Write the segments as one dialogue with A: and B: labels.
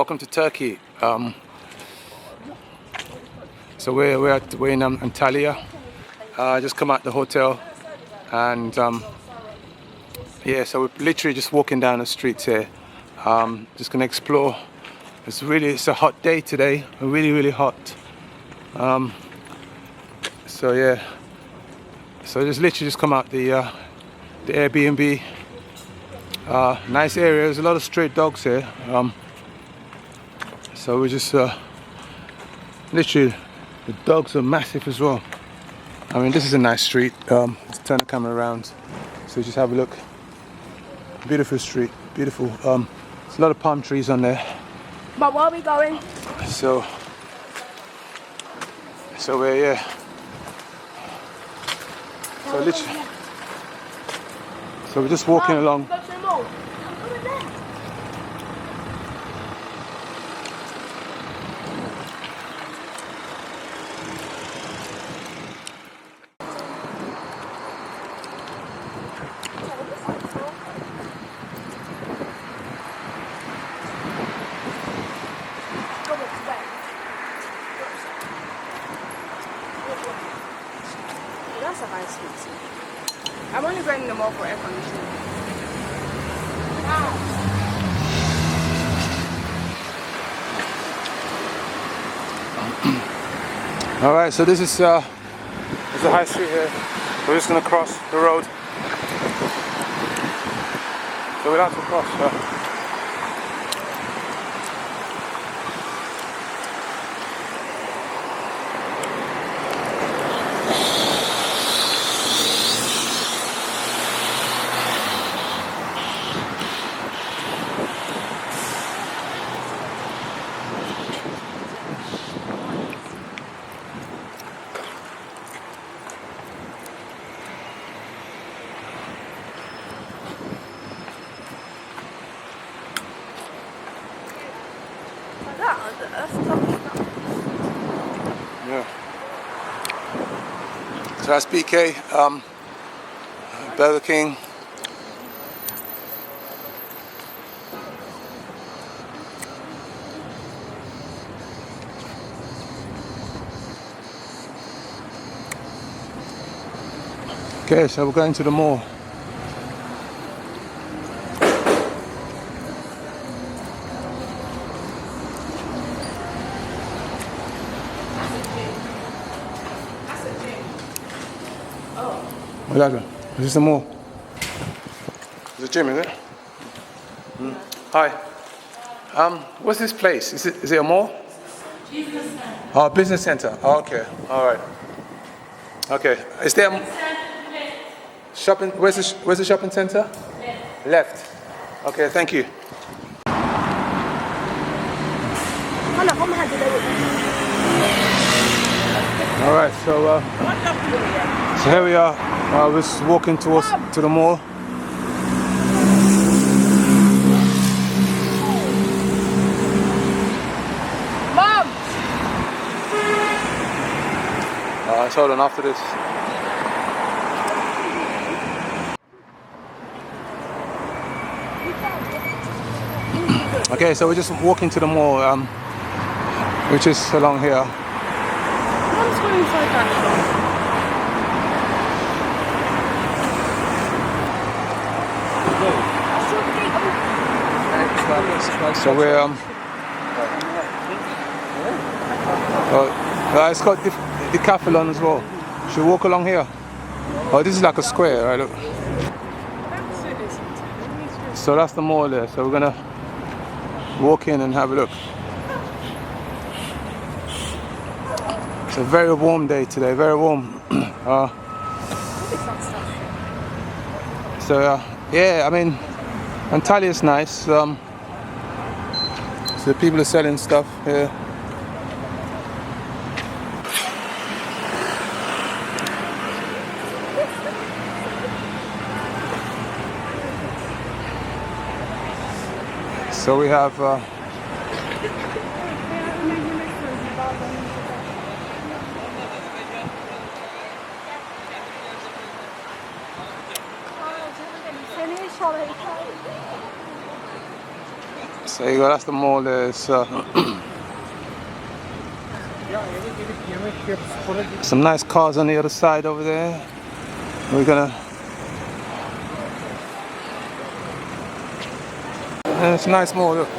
A: welcome to Turkey. So we're in Antalya. Just come out the hotel, and yeah, so we're literally just walking down the streets here. Just gonna explore. It's a hot day today, really hot. So yeah, so just literally just come out the Airbnb. Nice area. There's a lot of stray dogs here. So we're just literally, the dogs are massive as well. I mean, this is a nice street. Let's turn the camera around so just have a look. Beautiful street, beautiful. There's a lot of palm trees on there.
B: But where are we going?
A: So we're here. So literally, so we're just walking along.
B: Go to the mall. Come over there. That's a high speed. I'm only going in the mall for air conditioning.
A: All right, so this is the high street here. We're just gonna cross the road. So we'll have to cross. Yeah. So that's BK, Burger King. Okay, so we're going to the mall. What's that one? Is this the mall? It's a gym, is it? Mm. Hi. What's this place? Is it a mall?
C: Business center.
A: Oh, business center. Oh, okay. All right. Okay. Is there shopping? Where's the shopping center?
C: Left.
A: Left. Okay. Thank you. All right. So here we are. We're just walking to the mall.
B: Mom!
A: Let's hold on after this. Okay, so we're just walking to the mall, which is along here.
B: Mom's going inside that shop.
A: So we're it's got decathlon as well. Should we walk along here? Oh, this is like a square, right? Look. So that's the mall there. So we're gonna walk in and have a look. It's a very warm day today. Very warm. Yeah, I mean, Antalya is nice. So people are selling stuff here. So we have So you go, that's the mall. There's some nice cars on the other side over there. We're gonna. And it's a nice mall. Look.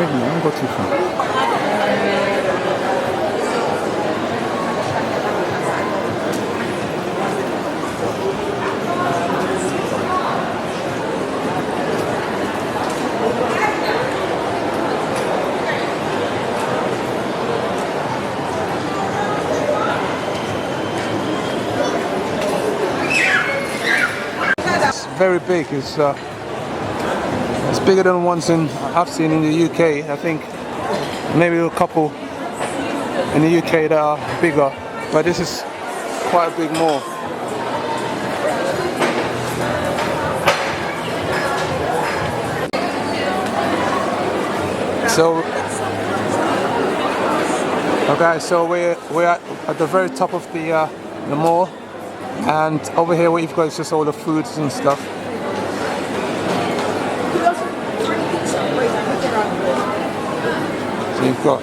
A: Don't go too far. It's very big. It's bigger than ones I've seen in the UK. I think maybe a couple in the UK that are bigger, but this is quite a big mall. So, okay, so we're at the very top of the mall, and over here what you've got is just all the foods and stuff. So you've got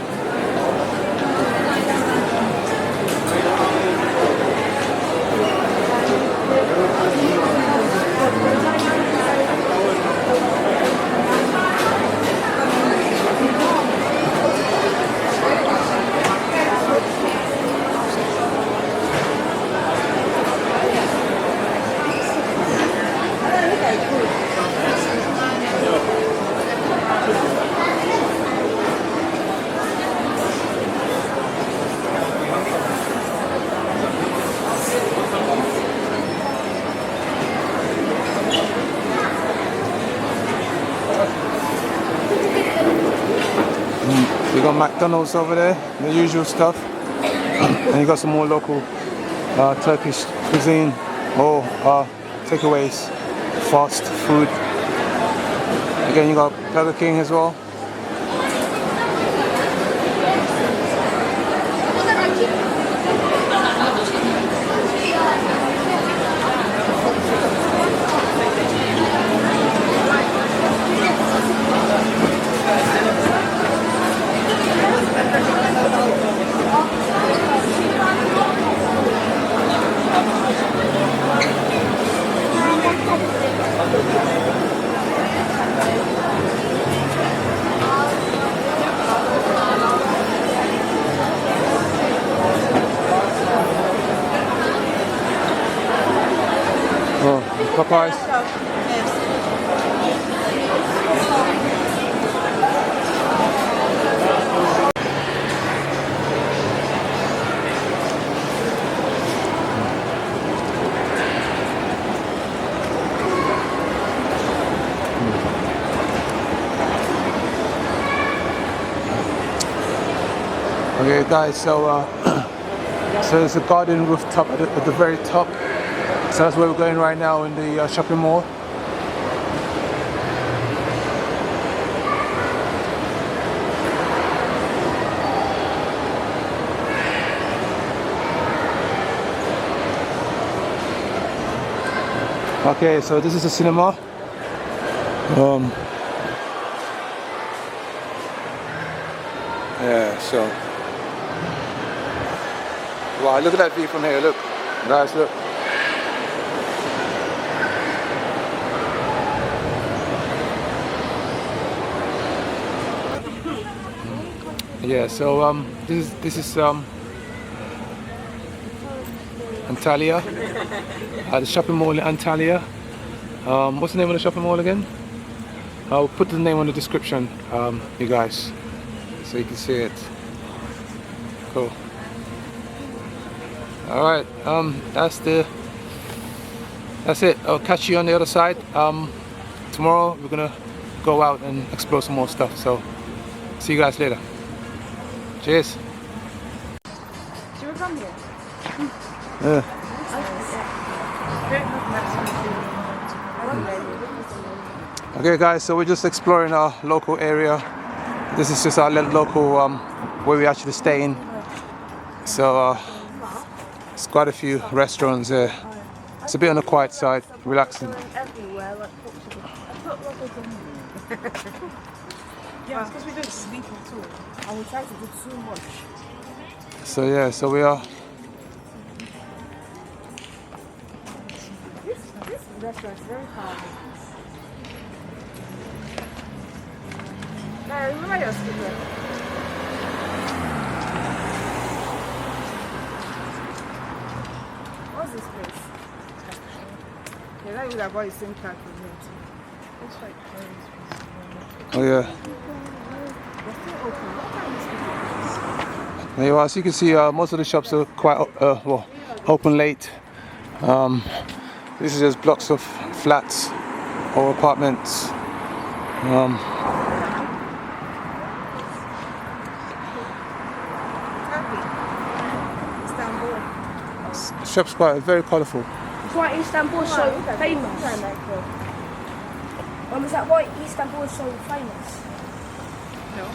A: you got McDonald's over there, the usual stuff, and you got some more local Turkish cuisine or takeaways, fast food. Again, you got Burger King as well. Okay guys, so so there's a garden rooftop at the very top. So that's where we're going right now in the shopping mall. Okay, so this is a cinema. Yeah, so wow, look at that view from here. Look, guys, look. Yeah, so this is Antalya, the shopping mall in Antalya. What's the name of the shopping mall again? I'll put the name on the description, you guys, so you can see it. Cool. All right, that's it. I'll catch you on the other side. Tomorrow we're gonna go out and explore some more stuff. So see you guys later. Cheers.
B: Should we come here?
A: Yeah. Okay guys, so we're just exploring our local area. This is just our local where we actually stay in. So there's quite a few restaurants here. It's a bit on the quiet side, relaxing.
B: Yeah, it's because we don't sleep at all. And we try to do too much.
A: So yeah, so we are.
B: This restaurant is very calming. Now, remember your speaker. What's this place? Yeah, that would have bought the same card for me. Looks like
A: Oh yeah.
B: they're still open. What time is it?
A: There you are. So you can see most of the shops are quite well, open late. This is just blocks of flats or apartments.
B: Istanbul.
A: The shop's quite very colourful.
D: That's why Istanbul is so famous. Is that why Istanbul is so famous?
B: No.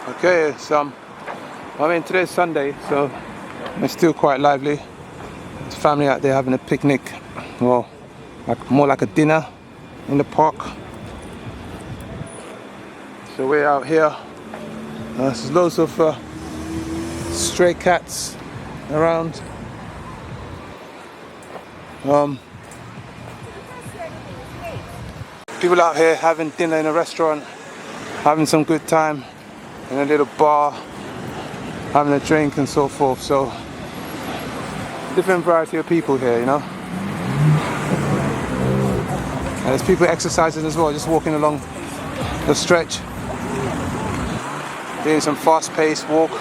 A: Okay, so I mean today's Sunday, so it's still quite lively. There's family out there having a picnic, well, more like a dinner in the park. So we're out here. There's loads of stray cats around. People out here having dinner in a restaurant, having some good time in a little bar, having a drink and so forth. So different variety of people here, you know. And there's people exercising as well, just walking along the stretch, doing some fast-paced walk.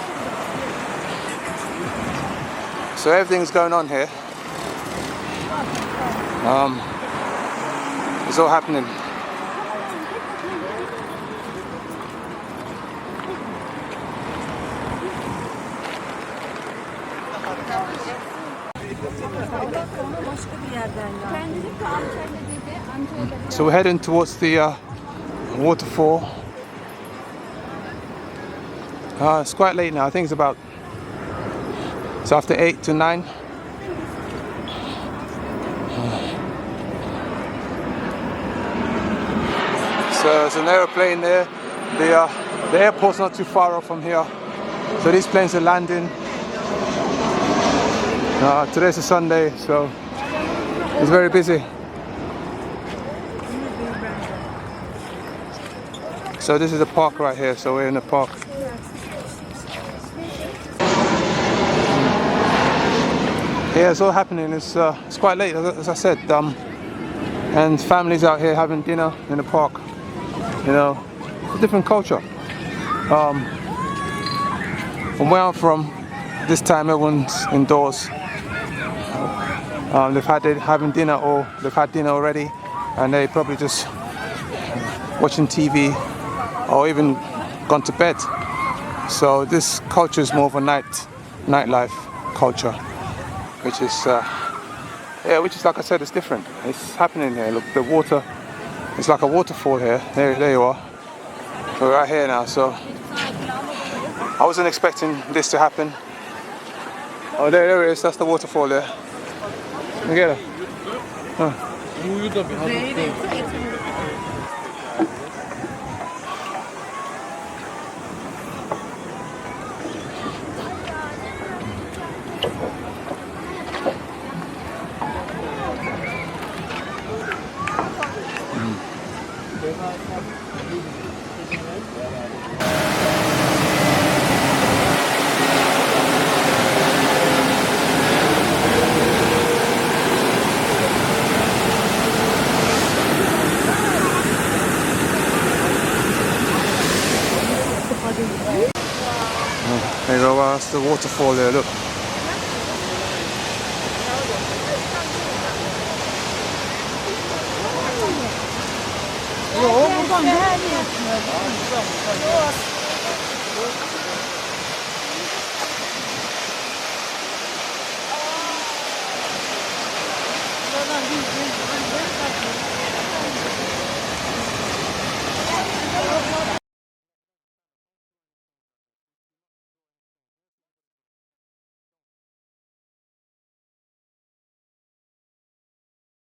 A: So everything's going on here. It's all happening. So we're heading towards the waterfall. It's quite late now. I think it's after 8 to 9. So there's an aeroplane there. The airport's not too far off from here. So these planes are landing. Today's a Sunday, so it's very busy. So this is the park right here, so we're in the park. Yeah, it's all happening. It's quite late, as I said, and families out here having dinner in the park. You know, it's a different culture. From where I'm from, this time everyone's indoors. Having dinner, or they've had dinner already, and they probably just watching TV or even gone to bed. So this culture is more of a nightlife culture, which is like I said, it's different. It's happening here. Look, the water, it's like a waterfall here. There you are. We're right here now. So I wasn't expecting this to happen. Oh, there it is. That's the waterfall there. Look at it. Huh. There you go, well, that's the waterfall there, look.
B: Yo, buradan